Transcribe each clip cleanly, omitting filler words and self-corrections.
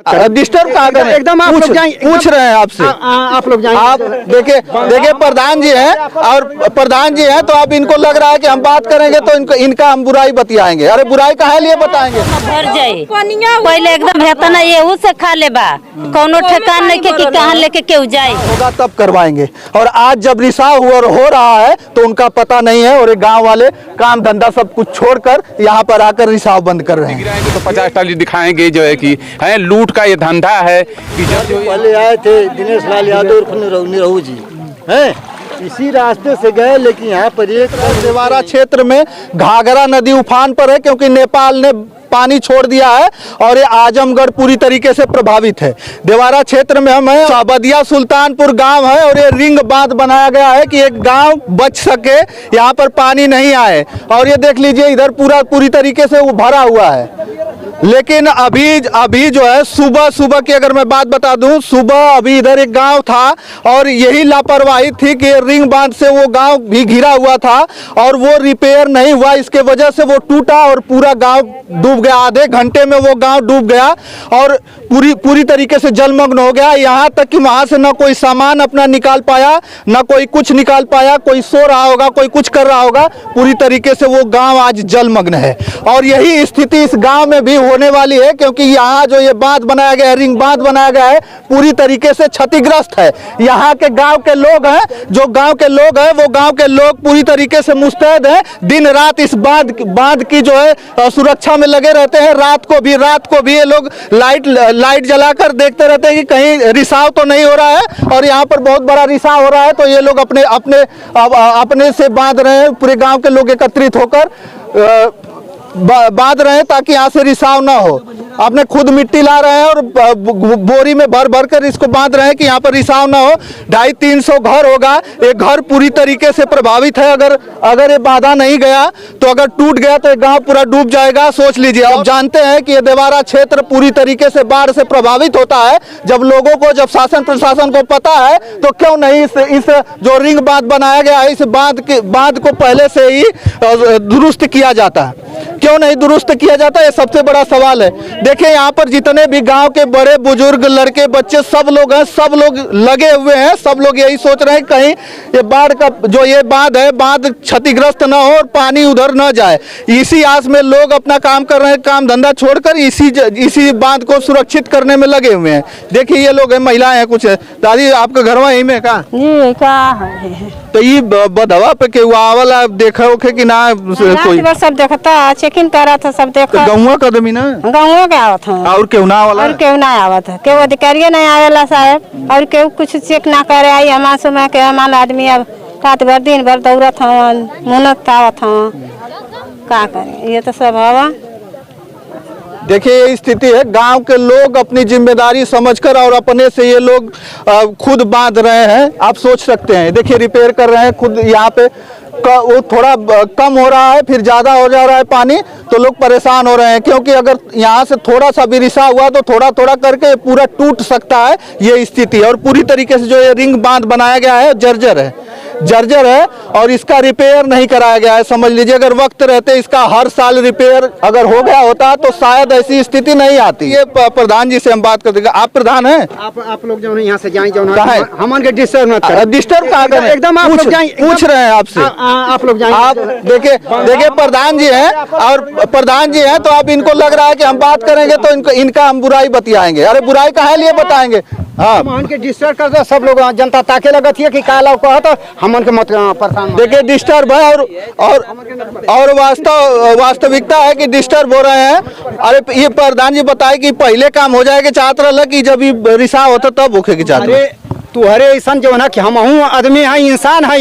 Disturb कहाँ करें, एकदम आप लोग पूछ रहे हैं आपसे, आप लोग जाएं। आप देखिए प्रधान जी हैं और प्रधान जी हैं, तो अब इनको लग रहा है कि हम बात करेंगे तो इनका हम बुराई बतियाएंगे। अरे बुराई काहे लिए बताएंगे, भर जाए पहले एकदम हेता ना ये से खा ले बा कोनो ठेकान नहीं के कि कहां लेके क्यों जाए होगा तब करवाएंगे। और आज जब रिसाव हो रहा है तो उनका पता नहीं है और ये गाँव वाले काम धंधा सब कुछ छोड़कर यहाँ पर आकर रिसाव बंद कर रहे हैं। तो 50 टाली दिखाएंगे जो है कि है लूट का ये धंधा है कि जो पहले आए थे दिनेश लाल यादव और निरहू जी हैं, इसी रास्ते से गए, लेकिन यहाँ पर एक देवारा क्षेत्र में घाघरा नदी उफान पर है क्योंकि नेपाल ने पानी छोड़ दिया है और ये आजमगढ़ पूरी तरीके से प्रभावित है। देवारा क्षेत्र में हम हैं, शाबदिया सुल्तानपुर गांव है और ये रिंग बांध बनाया गया है कि एक गांव बच सके, यहाँ पर पानी नहीं आए। और ये देख लीजिए इधर पूरी तरीके से वो भरा हुआ है। लेकिन अभी जो है सुबह की अगर मैं बात बता दूं, सुबह अभी इधर एक गांव था और यही लापरवाही थी कि रिंग बांध से वो गांव भी घिरा हुआ था और वो रिपेयर नहीं हुआ, इसके वजह से वो टूटा और पूरा गांव डूब गया। आधे घंटे में वो गांव डूब गया और पूरी तरीके से जलमग्न हो गया। यहाँ तक कि वहां से न कोई सामान अपना निकाल पाया, न कोई कुछ निकाल पाया, कोई सो रहा होगा, कोई कुछ कर रहा होगा। पूरी तरीके से वो गांव आज जलमग्न है और यही स्थिति इस गांव में भी होने वाली है क्योंकि यहाँ जो ये बांध बनाया गया है, रिंग बांध बनाया गया है, पूरी तरीके से क्षतिग्रस्त है। यहाँ के गांव के लोग हैं, जो गांव के लोग हैं वो गांव के लोग पूरी तरीके से मुस्तैद हैं, दिन रात इस बांध की जो है सुरक्षा में लगे रहते हैं। रात को भी ये लोग लाइट जलाकर देखते रहते हैं कि कहीं रिसाव तो नहीं हो रहा है और यहाँ पर बहुत बड़ा रिसाव हो रहा है, तो ये लोग अपने से बांध रहे हैं। पूरे गांव के लोग एकत्रित होकर बांध रहे हैं ताकि यहाँ से रिसाव ना हो। आपने खुद मिट्टी ला रहे हैं और बोरी में भर कर इसको बांध रहे हैं कि यहाँ पर रिसाव ना हो। 250-300 घर होगा, एक घर पूरी तरीके से प्रभावित है। अगर ये बांधा नहीं गया तो अगर टूट गया तो गांव पूरा डूब जाएगा। सोच लीजिए, आप जानते हैं कि ये देवारा क्षेत्र पूरी तरीके से बाढ़ से प्रभावित होता है। जब शासन प्रशासन को पता है तो क्यों नहीं इस जो रिंग बांध बनाया गया है, इस बांध को पहले से ही दुरुस्त किया जाता है, क्यों नहीं दुरुस्त किया जाता? ये सबसे बड़ा सवाल है। देखिए यहाँ पर जितने भी गांव के बड़े बुजुर्ग लड़के बच्चे सब लोग हैं, सब लोग लगे हुए हैं, सब लोग यही सोच रहे हैं कहीं ये बाढ़ का जो ये बांध है, बांध क्षतिग्रस्त ना हो और पानी उधर न जाए। इसी आस में लोग अपना काम कर रहे हैं, काम धंधा छोड़कर इसी बांध को सुरक्षित करने में लगे हुए हैं। देखिए ये लोग हैं, महिलाएं हैं कुछ। दादी आपका घर वहीं में का तो ये बधवा पे के वाला देखा होखे कि ना कोई सब देखता चेकिंग करा था, सब देखा गाँव का दमी ना गाँव के आवत है और क्यों ना वाला और क्यों ना आवत है, क्यों अधिकारी नहीं आवेला साहब और क्यों कुछ चेक ना करे। आई हमारे समय के हमारे आदमी अब रात भर दिन भर दौड़त हन, मेहनत आवत हन, का करे, ये तो सब हवा। देखिए ये स्थिति है, गांव के लोग अपनी जिम्मेदारी समझकर और अपने से ये लोग खुद बांध रहे हैं। आप सोच सकते हैं, देखिए रिपेयर कर रहे हैं खुद। यहाँ पे वो थोड़ा कम हो रहा है, फिर ज़्यादा हो जा रहा है पानी, तो लोग परेशान हो रहे हैं क्योंकि अगर यहाँ से थोड़ा सा भी रिसाव हुआ तो थोड़ा करके पूरा टूट सकता है ये स्थिति। और पूरी तरीके से जो ये रिंग बांध बनाया गया है जर्जर है और इसका रिपेयर नहीं कराया गया है। समझ लीजिए अगर वक्त रहते इसका हर साल रिपेयर अगर हो गया होता तो शायद ऐसी स्थिति नहीं आती। ये प्रधान जी से हम बात कर देंगे। आप प्रधान हैं, आप लोग जो है यहाँ से जाएं, हम डिस्टर्ब कहाँ करें, एकदम आप लोग पूछ रहे हैं आपसे, आप लोग जाएं। आप देखिए प्रधान जी हैं और प्रधान जी हैं, तो अब इनको लग रहा है कि हम बात करेंगे तो इनका हम बुराई बतियाएंगे। अरे बुराई काहे लिए बताएंगे? हाँ के डिस्टर्ब कर दो, सब लोग जनता ताके लगत है कि काला को तो हमन के मत परेशान। देखिए डिस्टर्ब है और वास्तविकता है कि डिस्टर्ब हो रहे हैं। अरे ये प्रधान जी बताए कि पहले काम हो जाएगा, चाहत रहा कि जब रिसाव होता तब होके की चाहत। तू हरे ऐसा जो ना कि हम आदमी है, इंसान है,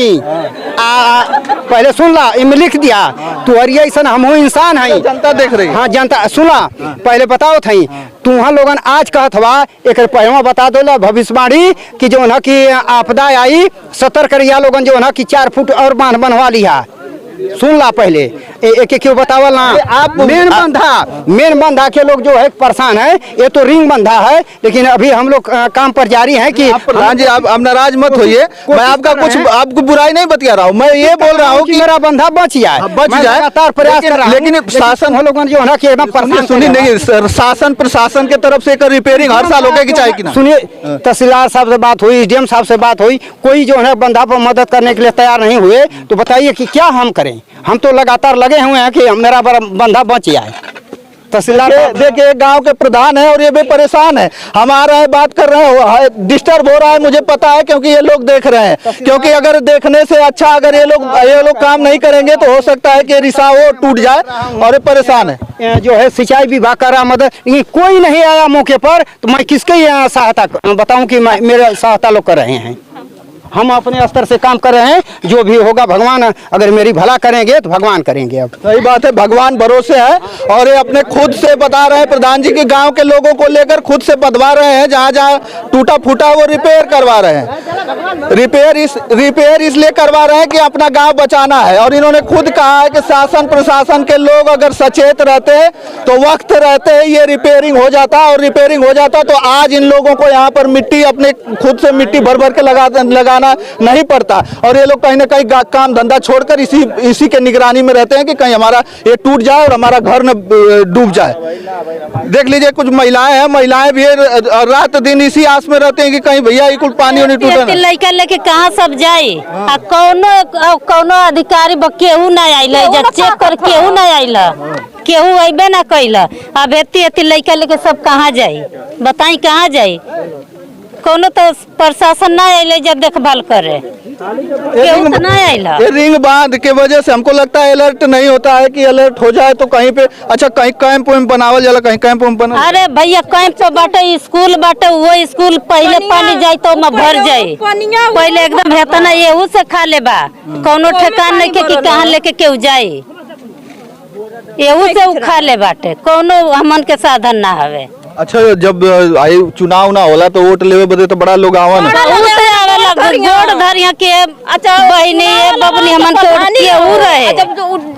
पहले सुन ला, इनमें लिख दिया तू हरी ऐसा हम इंसान है। जनता देख रही, हाँ जनता सुना, पहले बताओ थी तू वहाँ लोगन आज कहत हवा एक पहले बता दो भविष्यवाणी कि जो ना कि आपदा आई 70 करिया लोगन जो ना कि 4 फुट और बांध बनवा लिया सुन ला पहले एक क्यों बतावल ना। आप मेन बंधा के लोग जो है परेशान है। ये तो रिंग बंधा है, लेकिन अभी हम लोग काम पर जारी है कि प्रधान जी आप नाराज मत होइए, मैं आपका कुछ आपको बुराई नहीं बतिया रहा हूँ, मैं ये बोल रहा हूँ कि मेरा बंधा बच जाए, बच जाए। लगातार प्रयास कर रहा हूं। लेकिन शासन हम लोगों ने जो है ना कि एकदम परेशान सुनिए नहीं सर, शासन प्रशासन के तरफ से एक रिपेयरिंग हर साल होगी कि चाहिए कि ना। सुनिए, तहसीलदार साहब से बात हुई, डीएम साहब से बात हुई, कोई जो है बंधा पर मदद करने के लिए तैयार नहीं हुए। तो बताइए कि क्या हम करें। हम तो लगातार लगे हुए हैं कि मेरा बंधा बच जाए। तहसीलदार देखिए गांव के प्रधान है और ये भी परेशान है, हम आ रहे हैं बात कर रहे हैं, डिस्टर्ब हो रहा है मुझे पता है, क्योंकि ये लोग देख रहे हैं। क्योंकि अगर देखने से अच्छा अगर ये लोग काम नहीं करेंगे तो हो सकता है कि रिसाव टूट जाए, और ये परेशान है। जो है सिंचाई विभाग का रहा मदद, लेकिन कोई नहीं आया मौके पर। तो मैं किसके सहायता बताऊं कि मेरे सहायता लोग कर रहे हैं। हम अपने स्तर से काम कर रहे हैं, जो भी होगा भगवान अगर मेरी भला करेंगे तो भगवान करेंगे। अब सही बात है, भगवान भरोसे है। और ये अपने खुद से बता रहे हैं प्रधान जी कि गांव के लोगों को लेकर खुद से बदवा रहे हैं, जहां जहां टूटा फूटा वो रिपेयर करवा रहे हैं। रिपेयर इसलिए करवा रहे हैं कि अपना गांव बचाना है। और इन्होंने खुद कहा है कि शासन प्रशासन के लोग अगर सचेत रहते तो वक्त रहते ये रिपेयरिंग हो जाता, और रिपेयरिंग हो जाता तो आज इन लोगों को यहाँ पर मिट्टी अपने खुद से मिट्टी भर भर के लगाना नहीं पड़ता। और ये लोग कहीं ना कहीं काम धंधा छोड़कर इसी के निगरानी में रहते हैं कि कहीं हमारा ये टूट जाए और हमारा घर न डूब जाए। देख लीजिए कुछ महिलाएं हैं, महिलाएं भी रात दिन इसी आस में रहते हैं कि कहीं भैया ये कुछ पानी नहीं टूटे। लड़का लेके कहाँ सब जाए, कौनो अधिकारी केहू नहीं आइला, चेक कर केहू नहीं आइला, केहू अबे ना कैला। अब एती लड़का लेके सब कहाँ जाए, बताई कहाँ जाए। कोनो तो प्रशासन ना आइले जब देखभाल करे, केहू तो नहीं आइला। रिंग बांध के वजह से हमको लगता है अलर्ट नहीं होता है कि अलर्ट हो जाए तो कहीं पे अच्छा कहीं कैंप बनावल जाला, कहीं कैंप बना। अरे भैया कैंप तो बाटे, स्कूल बाटे, वो स्कूल पहले पानी जाए तो में भर जाए, पहले एकदम हेता ना येहू से खा ले बा। कोनो ठेकान नहीं के कि कहाँ लेके केहू जाए, येहू से उखा ले बाटे, कोनो हमन के साधन ना हवे। अच्छा जब आई चुनाव ना होला तो वोट लेवे बदे तो बड़ा लोग आवन जोड़ धरिया के अच्छा बहनी बबनी हमन के उ रहे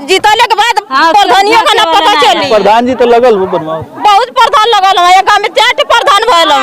जीतले के बाद प्रधानियों का ना पता चली। प्रधान जी तो लगल वो बनवाओ, बहुत प्रधान लगल है, गांव में 4 प्रधान भइल है,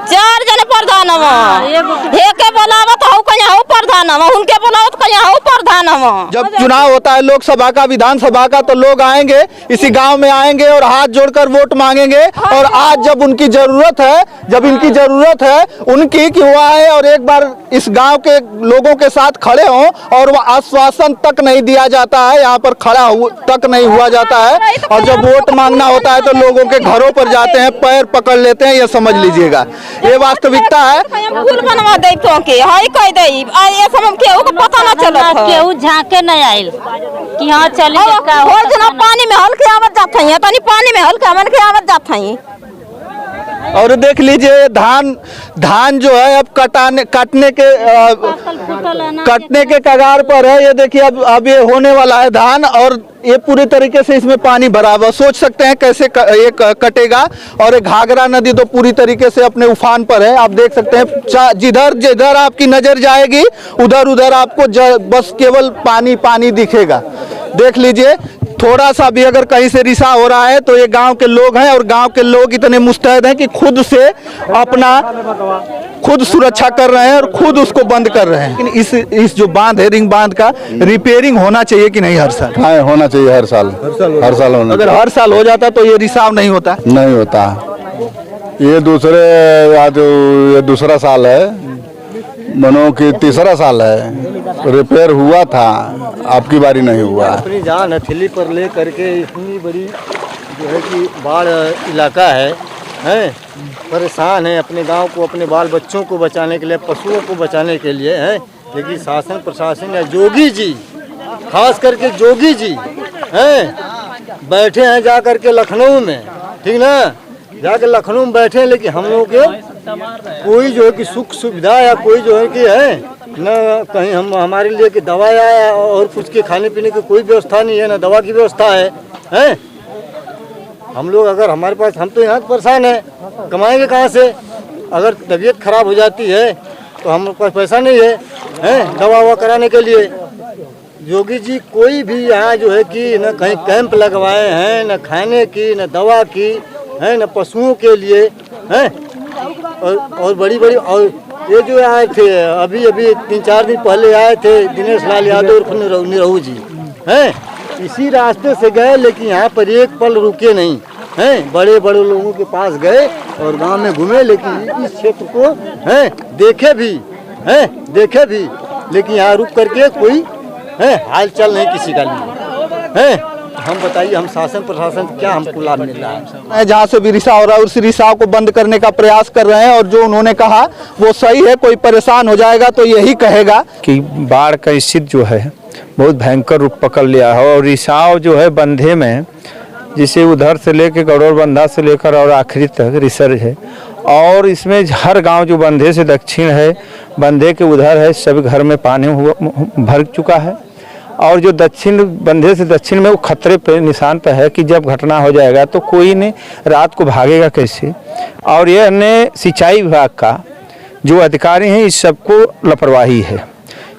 4 जने प्रधान है। हेके बोलावत हौ कहीं हौ प्रधान है, उनके बोलावत कहीं हौ प्रधान है। जब चुनाव होता है लोकसभा का विधानसभा का तो लोग आएंगे इसी गांव में आएंगे और हाथ जोड़कर वोट मांगेंगे। और आज जब उनकी जरूरत है, जब इनकी जरूरत है उनकी कि वो आए और एक बार इस गांव के लोगों के साथ खड़े हों, और वो आश्वासन तक नहीं दिया जाता है, यहाँ पर खड़ा तक नहीं हुआ जाता है। और जब वोट मांगना होता है तो लोगों के घरों पर जाते हैं, पैर पकड़ लेते हैं, ये समझ लीजिएगा, ये वास्तविकता है। फूल बनवा दे तो के हई कह दे ये सब हम केहू को पता ना चलत है, केहू झांके नहीं आइल कि हां चली का हो जना पानी में हल्के आवत जात है, तनी पानी में हल्के हमन के आवत जात है। और देख लीजिए धान जो है अब कटने के कगार पर है। ये देखिए अब ये होने वाला है धान, और ये पूरी तरीके से इसमें पानी भरा हुआ। सोच सकते हैं कैसे ये कटेगा। और ये घाघरा नदी तो पूरी तरीके से अपने उफान पर है, आप देख सकते हैं। जिधर आपकी नजर जाएगी उधर आपको बस केवल पानी पानी दिखेगा। देख लीजिए थोड़ा सा भी अगर कहीं से रिसा हो रहा है तो ये गांव के लोग हैं, और गांव के लोग इतने मुस्तैद हैं कि खुद से खुद सुरक्षा कर रहे हैं और खुद उसको बंद कर रहे हैं। लेकिन इस जो बांध है, रिंग बांध का रिपेयरिंग होना चाहिए कि नहीं हर साल? हाँ होना चाहिए, हर साल होना। अगर हर साल हो जाता तो ये रिसाव नहीं होता? नहीं होता। ये दूसरा साल है, मनो कि तीसरा साल है। रिपेयर हुआ था, आपकी बारी नहीं हुआ। अपनी जान हथेली पर ले करके इतनी बड़ी जो है कि बाढ़ इलाका है परेशान है, अपने गांव को, अपने बाल बच्चों को बचाने के लिए, पशुओं को बचाने के लिए है। लेकिन शासन प्रशासन या जोगी जी, खास करके जोगी जी हैं, बैठे हैं जा करके लखनऊ में, ठीक ना, जाके लखनऊ में बैठे हैं। लेकिन हम लोग के कोई जो है कि सुख सुविधा या कोई जो है कि है न, कहीं हमारे लिए कि दवा या और कुछ के खाने पीने की कोई व्यवस्था नहीं है, ना दवा की व्यवस्था है। हम लोग अगर हमारे पास, हम तो यहाँ परेशान है, कमाएंगे कहाँ से? अगर तबीयत खराब हो जाती है तो हमारे पास पैसा नहीं है दवा ववा कराने के लिए। योगी जी कोई भी यहाँ जो है कि न कहीं कैंप लगवाए हैं, न खाने की, न दवा की, है न पशुओं के लिए हैं। और बड़ी बड़ी, और ये जो आए थे अभी 3-4 दिन पहले आए थे दिनेश लाल यादव उर्फ निरहू जी हैं, इसी रास्ते से गए, लेकिन यहाँ पर एक पल रुके नहीं हैं। बड़े बड़े लोगों के पास गए और गांव में घूमे, लेकिन इस क्षेत्र को हैं देखे भी, लेकिन यहाँ रुक करके कोई है हाल चाल नहीं किसी का लिए है। हम बताइए, हम शासन प्रशासन क्या हमको लाभ मिल रहा है? जहाँ से भी रिसाव हो रहा है उस रिसाव को बंद करने का प्रयास कर रहे हैं, और जो उन्होंने कहा वो सही है। कोई परेशान हो जाएगा तो यही कहेगा कि बाढ़ का स्थिति जो है बहुत भयंकर रूप पकड़ लिया है, और रिसाव जो है बंधे में, जिसे उधर से लेकर गौरबंधा से लेकर और आखिरी तक रिसर्च है, और इसमें हर गांव जो बंधे से दक्षिण है, बंधे के उधर है, सभी घर में पानी भर चुका है। और जो दक्षिण बंधे से दक्षिण में वो खतरे पे निशान पे है कि जब घटना हो जाएगा तो कोई ने रात को भागेगा कैसे। और ये अन्य सिंचाई विभाग का जो अधिकारी हैं इस सबको लापरवाही है।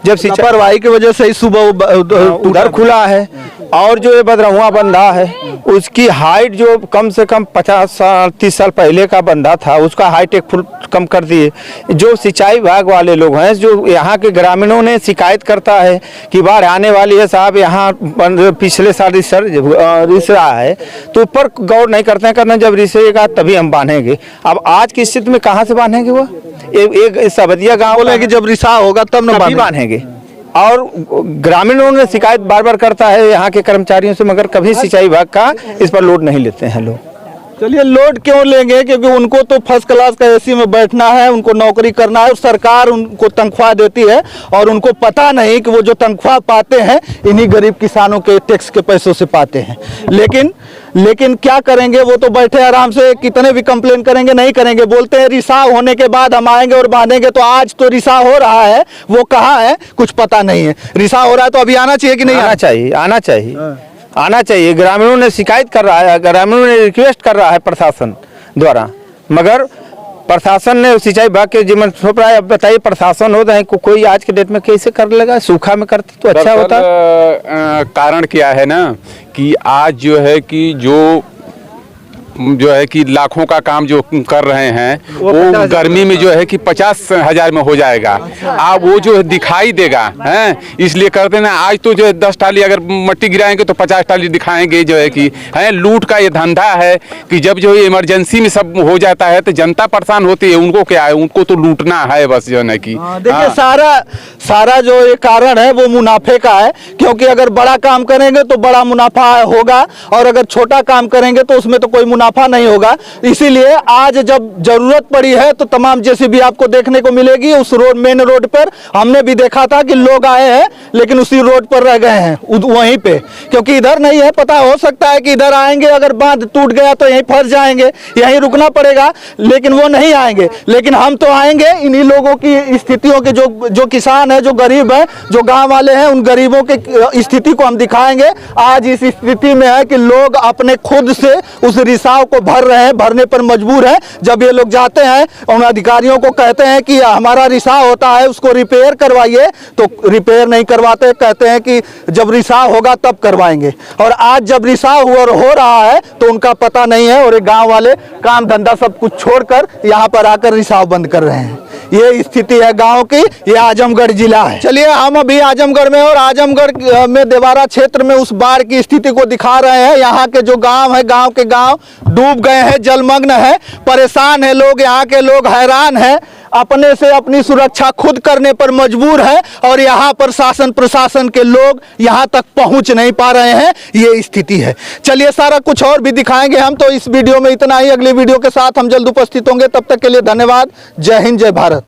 जब लापरवाही की वजह से ही सुबह उधर खुला है, और जो ये बदरहुआ बंधा है उसकी हाइट जो कम से कम 50-30 साल पहले का बंधा था, उसका हाइट 1 फुट कम कर दिए। जो सिंचाई विभाग वाले लोग हैं, जो यहाँ के ग्रामीणों ने शिकायत करता है कि बाढ़ आने वाली है साहब, यहाँ पिछले साल रिस रहा है, तो ऊपर गौर नहीं करते हैं। करना जब रिसेगा तभी हम बांधेंगे। अब आज की स्थिति में कहाँ से बांधेंगे? वो एक सबदिया गाँव बोले कि जब रिसाव होगा तब न बांधेंगे। और ग्रामीणों ने शिकायत बार बार करता है यहाँ के कर्मचारियों से, मगर कभी सिंचाई विभाग का इस पर लोड नहीं लेते हैं लोग। चलिए, लोड क्यों लेंगे? क्योंकि उनको तो फर्स्ट क्लास का एसी में बैठना है, उनको नौकरी करना है, और सरकार उनको तनख्वाह देती है, और उनको पता नहीं कि वो जो तनख्वाह पाते हैं इन्हीं गरीब किसानों के टैक्स के पैसों से पाते हैं। लेकिन क्या करेंगे? वो तो बैठे आराम से, कितने भी कंप्लेन करेंगे नहीं करेंगे। बोलते हैं रिसाव होने के बाद हम आएंगे और बांधेंगे। तो आज तो रिसाव हो रहा है, वो कहाँ है कुछ पता नहीं है। रिसाव हो रहा है तो अभी आना चाहिए कि नहीं आना चाहिए? आना चाहिए। ग्रामीणों ने शिकायत कर रहा है, ग्रामीणों ने रिक्वेस्ट कर रहा है प्रशासन द्वारा, मगर प्रशासन ने सिंचाई विभाग के जिम्मे सौंप रहा है। अब बताइए, प्रशासन होता है कोई आज के डेट में कैसे कर लेगा? सूखा में करते तो अच्छा होता। कारण क्या है ना कि आज जो है कि लाखों का काम जो कर रहे हैं वो गर्मी में जो है कि 50,000 में हो जाएगा। अब वो जो दिखाई देगा हैं, इसलिए करते ना। आज तो जो है 10 टाली अगर मट्टी गिराएंगे तो 50 टाली दिखाएंगे। जो है कि है लूट का ये धंधा है कि जब जो इमरजेंसी में सब हो जाता है तो जनता परेशान होती है। उनको क्या है, उनको तो लूटना है बस। जो है कि देखिए, सारा जो ये कारण है वो मुनाफे का है। क्योंकि अगर बड़ा काम करेंगे तो बड़ा मुनाफा होगा, और अगर छोटा काम करेंगे तो उसमें तो कोई मुनाफा नहीं होगा। इसीलिए आज जब जरूरत पड़ी है तो तमाम जेसीबी आपको देखने को मिलेगी उस मेन रोड पर। हमने भी देखा था कि लोग आए हैं लेकिन उसी रोड पर रह गए हैं वहीं पे, क्योंकि इधर नहीं है। पता हो सकता है कि इधर आएंगे, अगर बांध टूट गया तो यहीं फंस जाएंगे, यहीं रुकना पड़ेगा, लेकिन वो नहीं आएंगे। लेकिन हम तो आएंगे। इन्हीं लोगों की स्थितियों के जो किसान है, जो गरीब है, जो गांव वाले हैं, उन गरीबों की स्थिति को हम दिखाएंगे। आज इस स्थिति में है कि लोग अपने खुद से उस रिसाव को भर रहे हैं, भरने पर मजबूर हैं। जब ये लोग जाते हैं उन अधिकारियों को कहते हैं कि हमारा रिसाव होता है उसको रिपेयर करवाइए, तो रिपेयर नहीं करवाते। कहते हैं कि जब रिसाव होगा तब करवाएंगे। और आज जब रिसाव हो रहा है तो उनका पता नहीं है, और ये गांव वाले काम धंधा सब कुछ छोड़कर यहाँ पर आकर रिसाव बंद कर रहे हैं। ये स्थिति है गांव की। ये आजमगढ़ जिला है। चलिए, हम अभी आजमगढ़ में, और आजमगढ़ में देवारा क्षेत्र में उस बाढ़ की स्थिति को दिखा रहे हैं। यहाँ के जो गांव है, गांव के गांव डूब गए हैं, जलमग्न है, परेशान है लोग। यहाँ के लोग हैरान हैं, अपने से अपनी सुरक्षा खुद करने पर मजबूर है, और यहाँ पर शासन प्रशासन के लोग यहाँ तक पहुँच नहीं पा रहे हैं। ये स्थिति है। चलिए, सारा कुछ और भी दिखाएंगे हम। तो इस वीडियो में इतना ही। अगली वीडियो के साथ हम जल्द उपस्थित होंगे। तब तक के लिए धन्यवाद। जय हिंद, जय भारत।